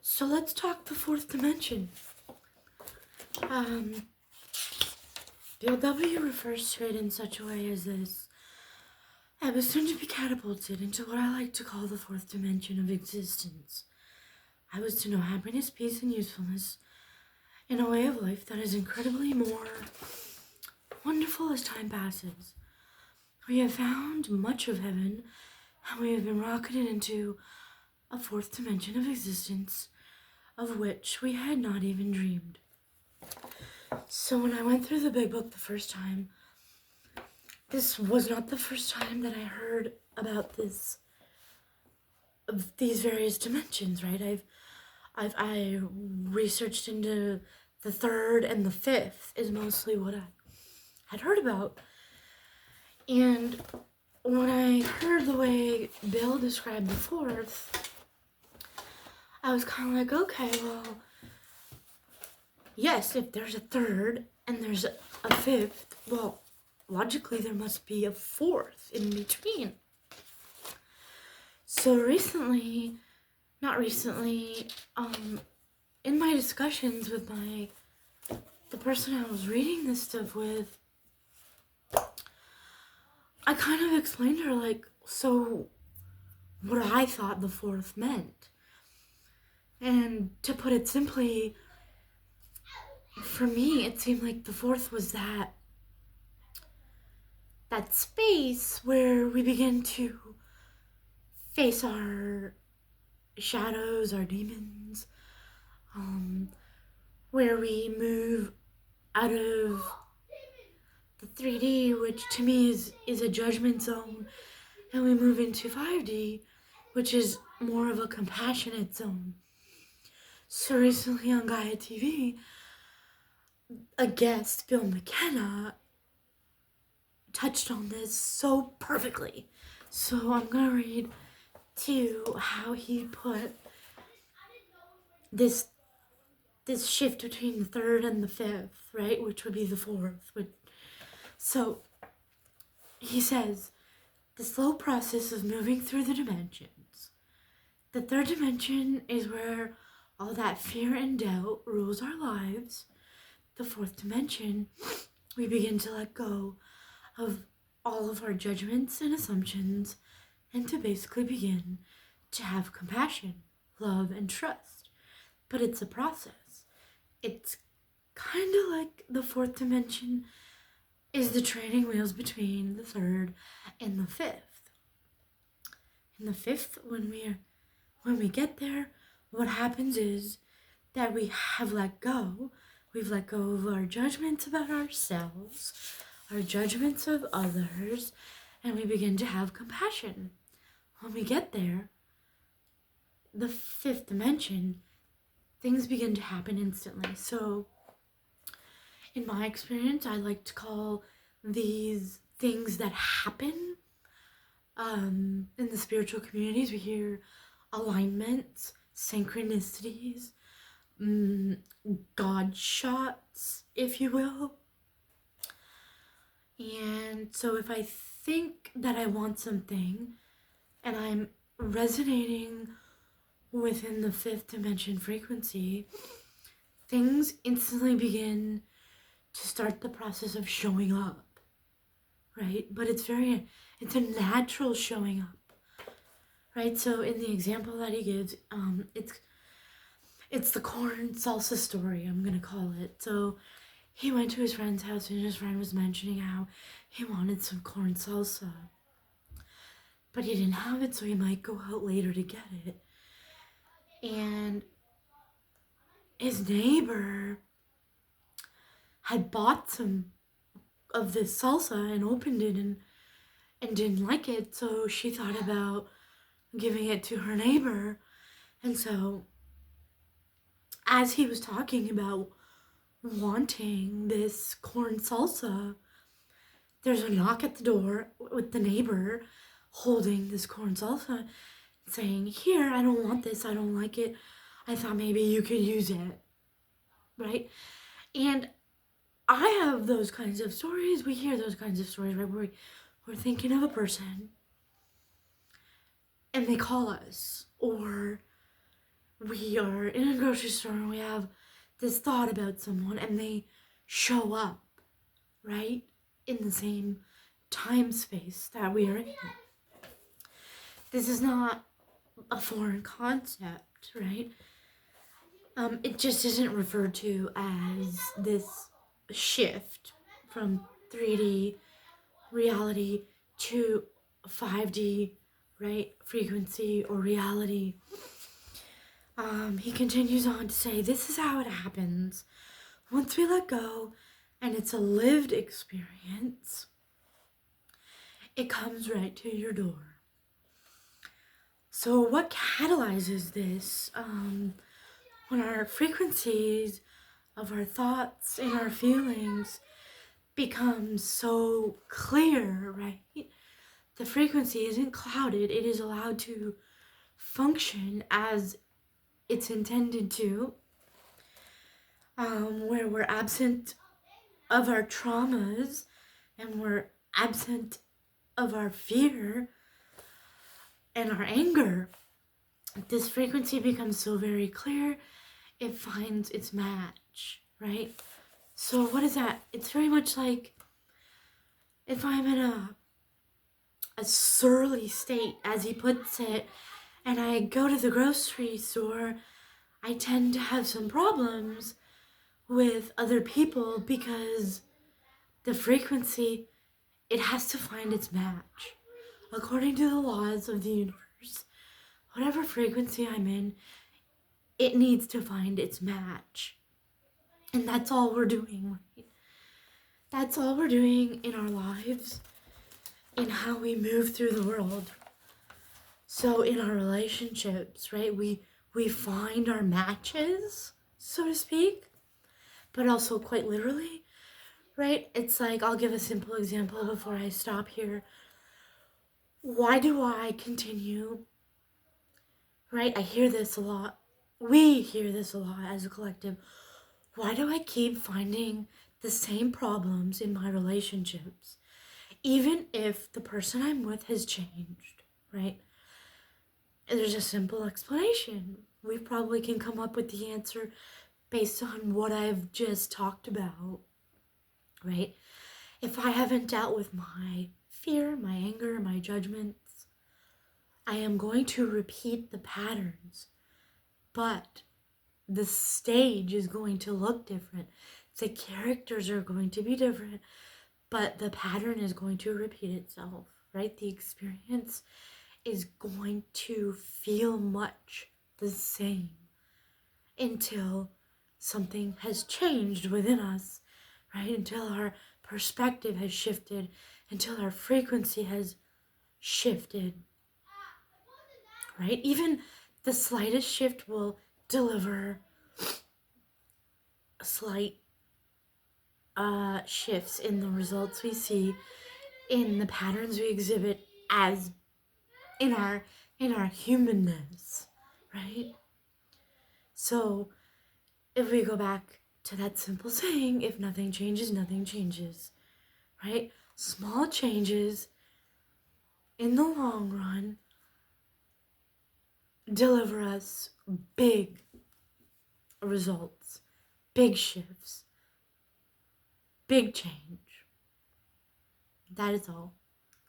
So let's talk the fourth dimension. BLW refers to it in such a way as this. I was soon to be catapulted into what I like to call the fourth dimension of existence. I was to know happiness, peace, and usefulness in a way of life that is incredibly more wonderful as time passes. We have found much of heaven, and we have been rocketed into a fourth dimension of existence, of which we had not even dreamed. So when I went through the big book the first time, this was not the first time that I heard about these various dimensions, right? I researched into the third and the fifth is mostly what I had heard about. And when I heard the way Bill described the fourth, I was kind of like, okay, well, yes, if there's a third and there's a fifth, well, logically there must be a fourth in between. So in my discussions with the person I was reading this stuff with, I kind of explained to her, like, so what I thought the fourth meant. And to put it simply, for me, it seemed like the fourth was that space where we begin to face our shadows, our demons, where we move out of the 3D, which to me is a judgment zone, and we move into 5D, which is more of a compassionate zone. So recently on Gaia TV, a guest, Bill McKenna, touched on this so perfectly. So I'm gonna read to you how he put this shift between the third and the fifth, right, which would be the fourth. So he says, the slow process of moving through the dimensions. The third dimension is where all that fear and doubt rules our lives. The fourth dimension, we begin to let go of all of our judgments and assumptions and to basically begin to have compassion, love, and trust. But it's a process. It's kind of like the fourth dimension is the training wheels between the third and the fifth. In the fifth, when we get there, what happens is that we have let go. We've let go of our judgments about ourselves, our judgments of others, and we begin to have compassion. When we get there, the fifth dimension, things begin to happen instantly. So in my experience, I like to call these things that happen. In the spiritual communities, we hear alignments, synchronicities, God shots, if you will. And so if I think that I want something and I'm resonating within the fifth dimension frequency, things instantly begin to start the process of showing up, right? But it's a natural showing up, right? So in the example that he gives, it's the corn salsa story, I'm gonna call it. So he went to his friend's house and his friend was mentioning how he wanted some corn salsa, but he didn't have it, so he might go out later to get it. And his neighbor had bought some of this salsa and opened it and didn't like it, so she thought about giving it to her neighbor. And so as he was talking about wanting this corn salsa, there's a knock at the door with the neighbor holding this corn salsa saying, here, I don't want this, I don't like it, I thought maybe you could use it, right? And I have those kinds of stories, we hear those kinds of stories, right, where we're thinking of a person and they call us, or we are in a grocery store and we have this thought about someone and they show up, right, in the same time space that we are in. This is not a foreign concept, right? It just isn't referred to as this shift from 3D reality to 5D, right, frequency or reality. He continues on to say, this is how it happens. Once we let go, and it's a lived experience, it comes right to your door. So what catalyzes this? When our frequencies of our thoughts and our feelings become so clear, right? The frequency isn't clouded. It is allowed to function as it's intended to, where we're absent of our traumas and we're absent of our fear and our anger. This frequency becomes so very clear, it finds its match, right? So what is that? It's very much like if I'm in a surly state, as he puts it, and I go to the grocery store, I tend to have some problems with other people because the frequency, it has to find its match. According to the laws of the universe, whatever frequency I'm in, it needs to find its match. And that's all we're doing, right? That's all we're doing in our lives, in how we move through the world. So in our relationships, right, we find our matches, so to speak, but also quite literally, right? It's like, I'll give a simple example before I stop here. Why do I continue, right? I hear this a lot. We hear this a lot as a collective. Why do I keep finding the same problems in my relationships, even if the person I'm with has changed, right? And there's a simple explanation. We probably can come up with the answer based on what I've just talked about, right? If I haven't dealt with my fear, my anger, my judgments, I am going to repeat the patterns, but the stage is going to look different. The characters are going to be different, but the pattern is going to repeat itself, right? The experience is going to feel much the same until something has changed within us, right? Until our perspective has shifted, until our frequency has shifted, right? Even the slightest shift will deliver slight shifts in the results we see, in the patterns we exhibit as in our humanness, right? So if we go back to that simple saying, if nothing changes, nothing changes, right? Small changes in the long run deliver us big results, big shifts, big change. That is all.